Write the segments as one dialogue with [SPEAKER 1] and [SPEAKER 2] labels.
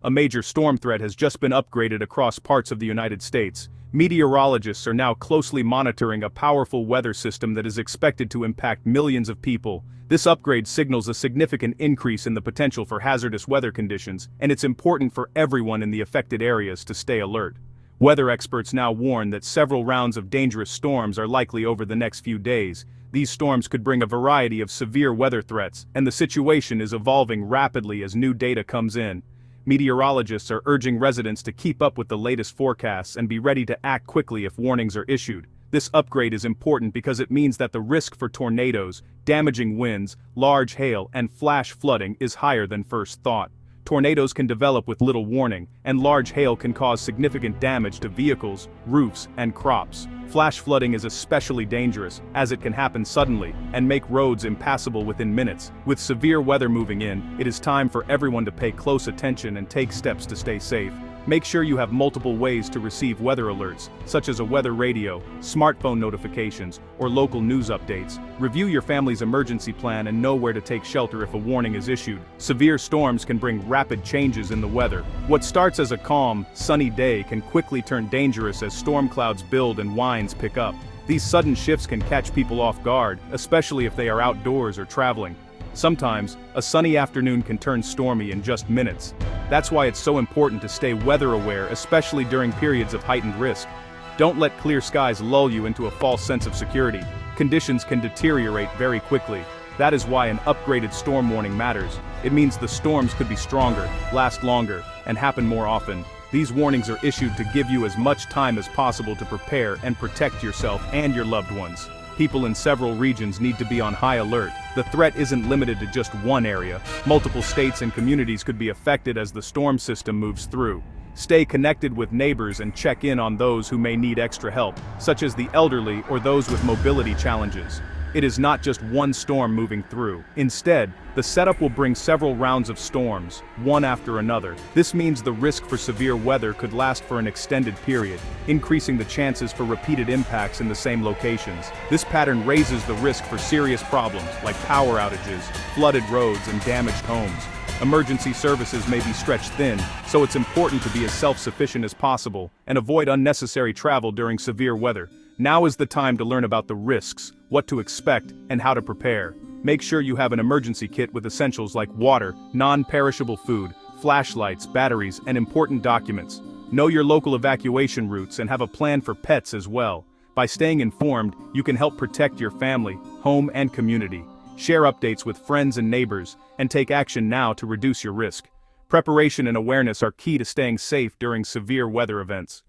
[SPEAKER 1] A major storm threat has just been upgraded across parts of the United States. Meteorologists are now closely monitoring a powerful weather system that is expected to impact millions of people. This upgrade signals a significant increase in the potential for hazardous weather conditions, and it's important for everyone in the affected areas to stay alert. Weather experts now warn that several rounds of dangerous storms are likely over the next few days. These storms could bring a variety of severe weather threats, and the situation is evolving rapidly as new data comes in. Meteorologists are urging residents to keep up with the latest forecasts and be ready to act quickly if warnings are issued. This upgrade is important because it means that the risk for tornadoes, damaging winds, large hail, and flash flooding is higher than first thought. Tornadoes can develop with little warning, and large hail can cause significant damage to vehicles, roofs, and crops. Flash flooding is especially dangerous, as it can happen suddenly and make roads impassable within minutes. With severe weather moving in, it is time for everyone to pay close attention and take steps to stay safe. Make sure you have multiple ways to receive weather alerts, such as a weather radio, smartphone notifications, or local news updates. Review your family's emergency plan and know where to take shelter if a warning is issued. Severe storms can bring rapid changes in the weather. What starts as a calm, sunny day can quickly turn dangerous as storm clouds build and winds pick up. These sudden shifts can catch people off guard, especially if they are outdoors or traveling. Sometimes, a sunny afternoon can turn stormy in just minutes. That's why it's so important to stay weather aware, especially during periods of heightened risk. Don't let clear skies lull you into a false sense of security. Conditions can deteriorate very quickly. That is why an upgraded storm warning matters. It means the storms could be stronger, last longer, and happen more often. These warnings are issued to give you as much time as possible to prepare and protect yourself and your loved ones. People in several regions need to be on high alert. The threat isn't limited to just one area. Multiple states and communities could be affected as the storm system moves through. Stay connected with neighbors and check in on those who may need extra help, such as the elderly or those with mobility challenges. It is not just one storm moving through. Instead, the setup will bring several rounds of storms, one after another. This means the risk for severe weather could last for an extended period, increasing the chances for repeated impacts in the same locations. This pattern raises the risk for serious problems like power outages, flooded roads, and damaged homes. Emergency services may be stretched thin, so it's important to be as self-sufficient as possible and avoid unnecessary travel during severe weather. Now is the time to learn about the risks, what to expect, and how to prepare. Make sure you have an emergency kit with essentials like water, non-perishable food, flashlights, batteries, and important documents. Know your local evacuation routes and have a plan for pets as well. By staying informed, you can help protect your family, home, and community. Share updates with friends and neighbors, and take action now to reduce your risk. Preparation and awareness are key to staying safe during severe weather events.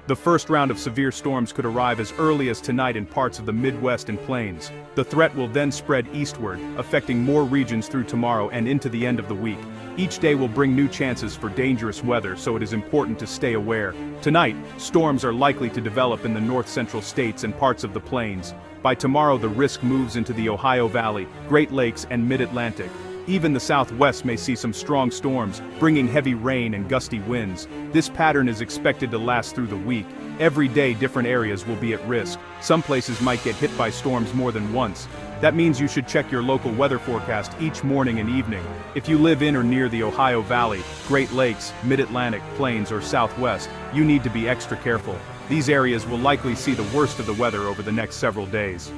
[SPEAKER 1] The first round of severe storms could arrive as early as tonight in parts of the Midwest and Plains. The threat will then spread eastward, affecting more regions through tomorrow and into the end of the week. Each day will bring new chances for dangerous weather, so it is important to stay aware. Tonight, storms are likely to develop in the north-central states and parts of the plains. By tomorrow, the risk moves into the Ohio Valley, Great Lakes, and Mid-Atlantic. Even the southwest may see some strong storms, bringing heavy rain and gusty winds. This pattern is expected to last through the week. Every day, different areas will be at risk. Some places might get hit by storms more than once. That means you should check your local weather forecast each morning and evening. If you live in or near the Ohio Valley, Great Lakes, Mid-Atlantic, Plains, or Southwest, you need to be extra careful. These areas will likely see the worst of the weather over the next several days.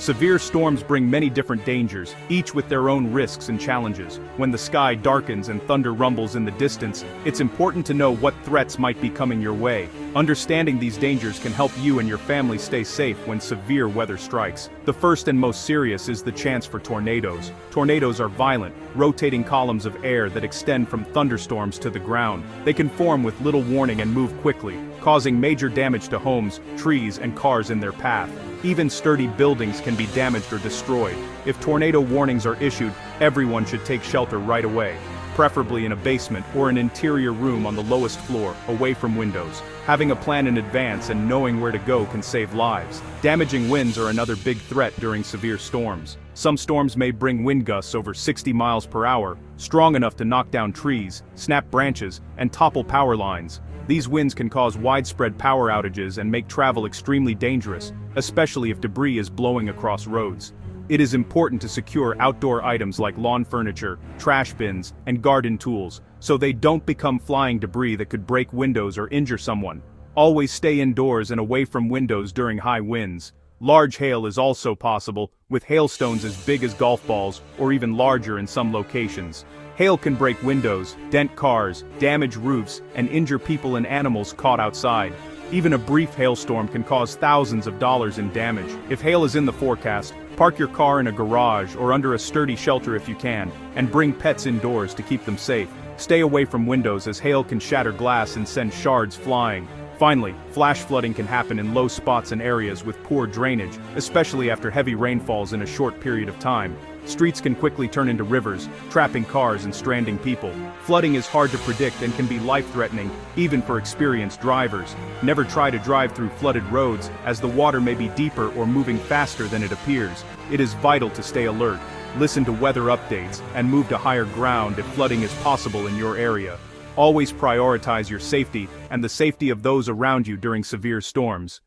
[SPEAKER 1] Severe storms bring many different dangers, each with their own risks and challenges. When the sky darkens and thunder rumbles in the distance, it's important to know what threats might be coming your way. Understanding these dangers can help you and your family stay safe when severe weather strikes. The first and most serious is the chance for tornadoes. Tornadoes are violent, rotating columns of air that extend from thunderstorms to the ground. They can form with little warning and move quickly, causing major damage to homes, trees, and cars in their path. Even sturdy buildings can be damaged or destroyed. If tornado warnings are issued, everyone should take shelter right away, preferably in a basement or an interior room on the lowest floor, away from windows. Having a plan in advance and knowing where to go can save lives. Damaging winds are another big threat during severe storms. Some storms may bring wind gusts over 60 miles per hour, strong enough to knock down trees, snap branches, and topple power lines. These winds can cause widespread power outages and make travel extremely dangerous, especially if debris is blowing across roads. It is important to secure outdoor items like lawn furniture, trash bins, and garden tools, so they don't become flying debris that could break windows or injure someone. Always stay indoors and away from windows during high winds. Large hail is also possible, with hailstones as big as golf balls or even larger in some locations. Hail can break windows, dent cars, damage roofs, and injure people and animals caught outside. Even a brief hailstorm can cause thousands of dollars in damage. If hail is in the forecast, park your car in a garage or under a sturdy shelter if you can, and bring pets indoors to keep them safe. Stay away from windows as hail can shatter glass and send shards flying. Finally, flash flooding can happen in low spots and areas with poor drainage, especially after heavy rainfalls in a short period of time. Streets can quickly turn into rivers, trapping cars and stranding people. Flooding is hard to predict and can be life-threatening, even for experienced drivers. Never try to drive through flooded roads, as the water may be deeper or moving faster than it appears. It is vital to stay alert, listen to weather updates, and move to higher ground if flooding is possible in your area. Always prioritize your safety and the safety of those around you during severe storms.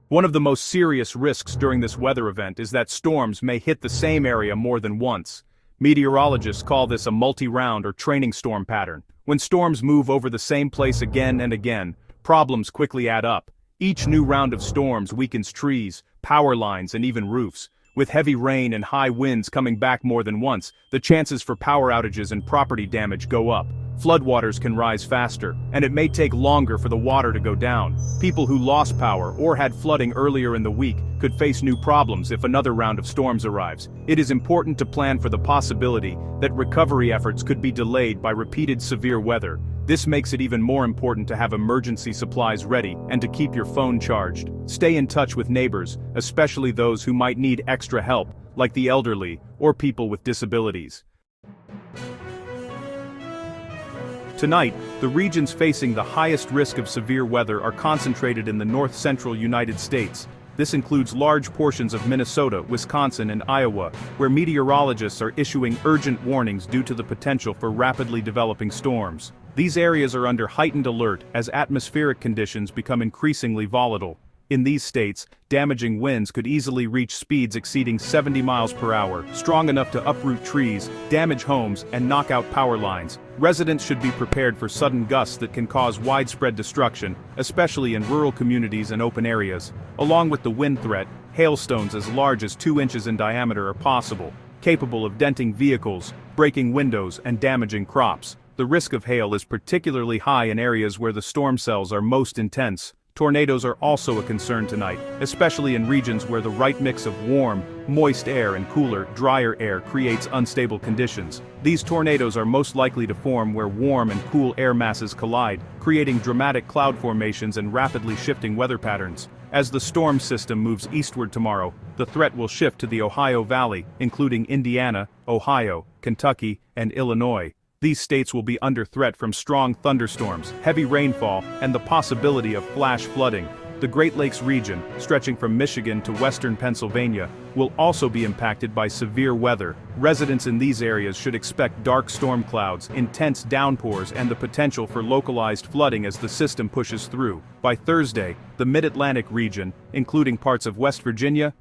[SPEAKER 1] One of the most serious risks during this weather event is that storms may hit the same area more than once. Meteorologists call this a multi-round or training storm pattern. When storms move over the same place again and again, problems quickly add up. Each new round of storms weakens trees, power lines, and even roofs. With heavy rain and high winds coming back more than once, the chances for power outages and property damage go up. Floodwaters can rise faster, and it may take longer for the water to go down. People who lost power or had flooding earlier in the week could face new problems if another round of storms arrives. It is important to plan for the possibility that recovery efforts could be delayed by repeated severe weather. This makes it even more important to have emergency supplies ready and to keep your phone charged. Stay in touch with neighbors, especially those who might need extra help, like the elderly or people with disabilities. Tonight, the regions facing the highest risk of severe weather are concentrated in the north-central United States. This includes large portions of Minnesota, Wisconsin, and Iowa, where meteorologists are issuing urgent warnings due to the potential for rapidly developing storms. These areas are under heightened alert as atmospheric conditions become increasingly volatile. In these states, damaging winds could easily reach speeds exceeding 70 miles per hour, strong enough to uproot trees, damage homes, and knock out power lines. Residents should be prepared for sudden gusts that can cause widespread destruction, especially in rural communities and open areas. Along with the wind threat, hailstones as large as 2 inches in diameter are possible, capable of denting vehicles, breaking windows, and damaging crops. The risk of hail is particularly high in areas where the storm cells are most intense. Tornadoes are also a concern tonight, especially in regions where the right mix of warm, moist air and cooler, drier air creates unstable conditions. These tornadoes are most likely to form where warm and cool air masses collide, creating dramatic cloud formations and rapidly shifting weather patterns. As the storm system moves eastward tomorrow, the threat will shift to the Ohio Valley, including Indiana, Ohio, Kentucky, and Illinois. These states will be under threat from strong thunderstorms, heavy rainfall, and the possibility of flash flooding. The Great Lakes region, stretching from Michigan to western Pennsylvania, will also be impacted by severe weather. Residents in these areas should expect dark storm clouds, intense downpours, and the potential for localized flooding as the system pushes through. By Thursday, the Mid-Atlantic region, including parts of West Virginia,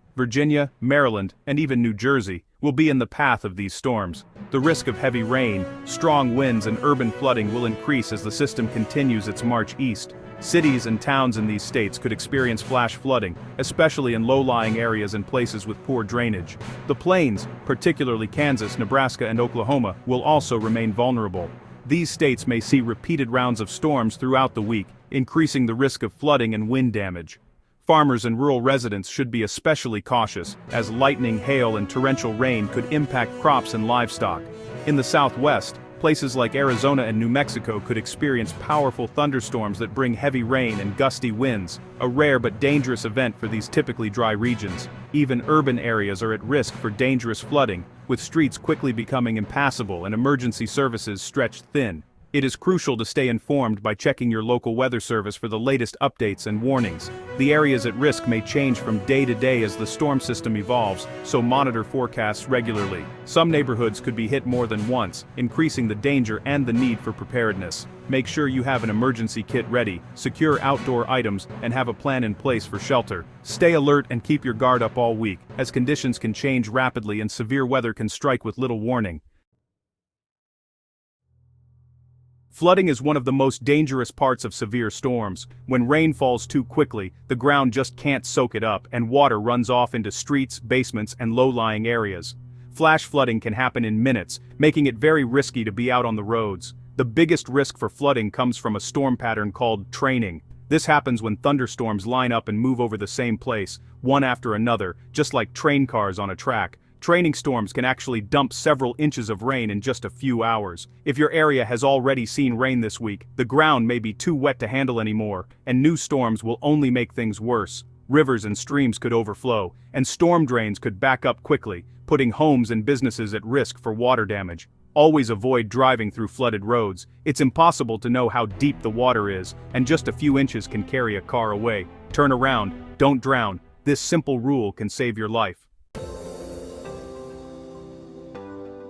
[SPEAKER 1] Maryland, and even New Jersey, will be in the path of these storms. The risk of heavy rain, strong winds, and urban flooding will increase as the system continues its march east. Cities and towns in these states could experience flash flooding, especially in low-lying areas and places with poor drainage. The plains, particularly Kansas, Nebraska, and Oklahoma, will also remain vulnerable. These states may see repeated rounds of storms throughout the week, increasing the risk of flooding and wind damage. Farmers and rural residents should be especially cautious, as lightning, hail, and torrential rain could impact crops and livestock. In the Southwest, places like Arizona and New Mexico could experience powerful thunderstorms that bring heavy rain and gusty winds, a rare but dangerous event for these typically dry regions. Even urban areas are at risk for dangerous flooding, with streets quickly becoming impassable and emergency services stretched thin. It is crucial to stay informed by checking your local weather service for the latest updates and warnings. The areas at risk may change from day to day as the storm system evolves, so monitor forecasts regularly. Some neighborhoods could be hit more than once, increasing the danger and the need for preparedness. Make sure you have an emergency kit ready, secure outdoor items, and have a plan in place for shelter. Stay alert and keep your guard up all week, as conditions can change rapidly and severe weather can strike with little warning. Flooding is one of the most dangerous parts of severe storms. When rain falls too quickly, the ground just can't soak it up, and water runs off into streets, basements, and low-lying areas. Flash flooding can happen in minutes, making it very risky to be out on the roads. The biggest risk for flooding comes from a storm pattern called training. This happens when thunderstorms line up and move over the same place, one after another, just like train cars on a track. Training storms can actually dump several inches of rain in just a few hours. If your area has already seen rain this week, the ground may be too wet to handle anymore, and new storms will only make things worse. Rivers and streams could overflow, and storm drains could back up quickly, putting homes and businesses at risk for water damage. Always avoid driving through flooded roads. It's impossible to know how deep the water is, and just a few inches can carry a car away. Turn around, don't drown. This simple rule can save your life.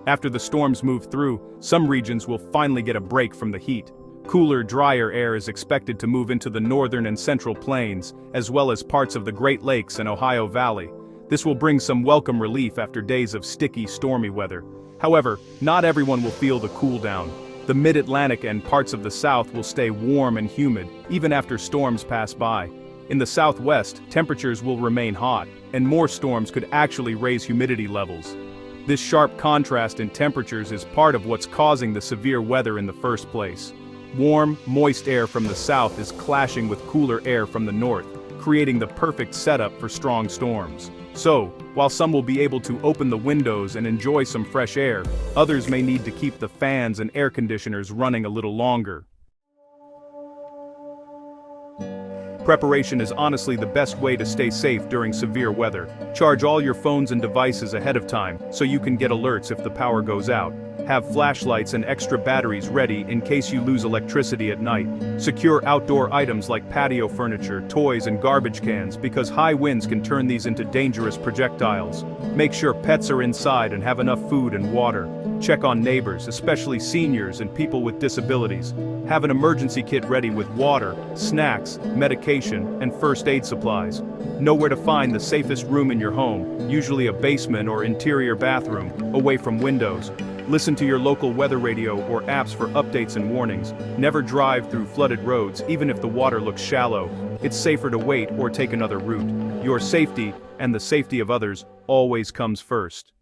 [SPEAKER 1] After the storms move through, some regions will finally get a break from the heat. Cooler, drier air is expected to move into the northern and central plains, as well as parts of the Great Lakes and Ohio Valley. This will bring some welcome relief after days of sticky, stormy weather. However, not everyone will feel the cool down. The mid-Atlantic and parts of the South will stay warm and humid, even after storms pass by. In the Southwest, temperatures will remain hot, and more storms could actually raise humidity levels. This sharp contrast in temperatures is part of what's causing the severe weather in the first place. Warm, moist air from the south is clashing with cooler air from the north, creating the perfect setup for strong storms. So, while some will be able to open the windows and enjoy some fresh air, others may need to keep the fans and air conditioners running a little longer. Preparation is honestly the best way to stay safe during severe weather. Charge all your phones and devices ahead of time, so you can get alerts if the power goes out. Have flashlights and extra batteries ready in case you lose electricity at night. Secure outdoor items like patio furniture, toys, and garbage cans because high winds can turn these into dangerous projectiles. Make sure pets are inside and have enough food and water. Check on neighbors, especially seniors and people with disabilities. Have an emergency kit ready with water, snacks, medication, and first aid supplies. Know where to find the safest room in your home, usually a basement or interior bathroom, away from windows. Listen to your local weather radio or apps for updates and warnings. Never drive through flooded roads, even if the water looks shallow. It's safer to wait or take another route. Your safety, and the safety of others, always comes first.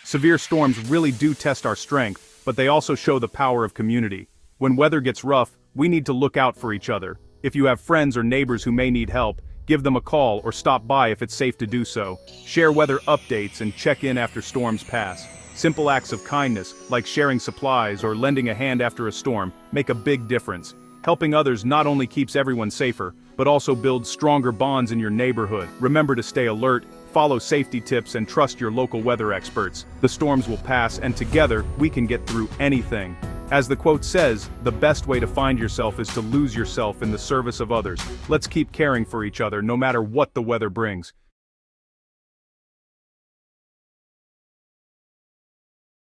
[SPEAKER 1] Severe storms really do test our strength, but they also show the power of community. When weather gets rough, we need to look out for each other. If you have friends or neighbors who may need help, give them a call or stop by if it's safe to do so. Share weather updates and check in after storms pass. Simple acts of kindness, like sharing supplies or lending a hand after a storm, make a big difference. Helping others not only keeps everyone safer, but also builds stronger bonds in your neighborhood. Remember to stay alert, follow safety tips, and trust your local weather experts. The storms will pass, and together, we can get through anything. As the quote says, the best way to find yourself is to lose yourself in the service of others. Let's keep caring for each other no matter what the weather brings.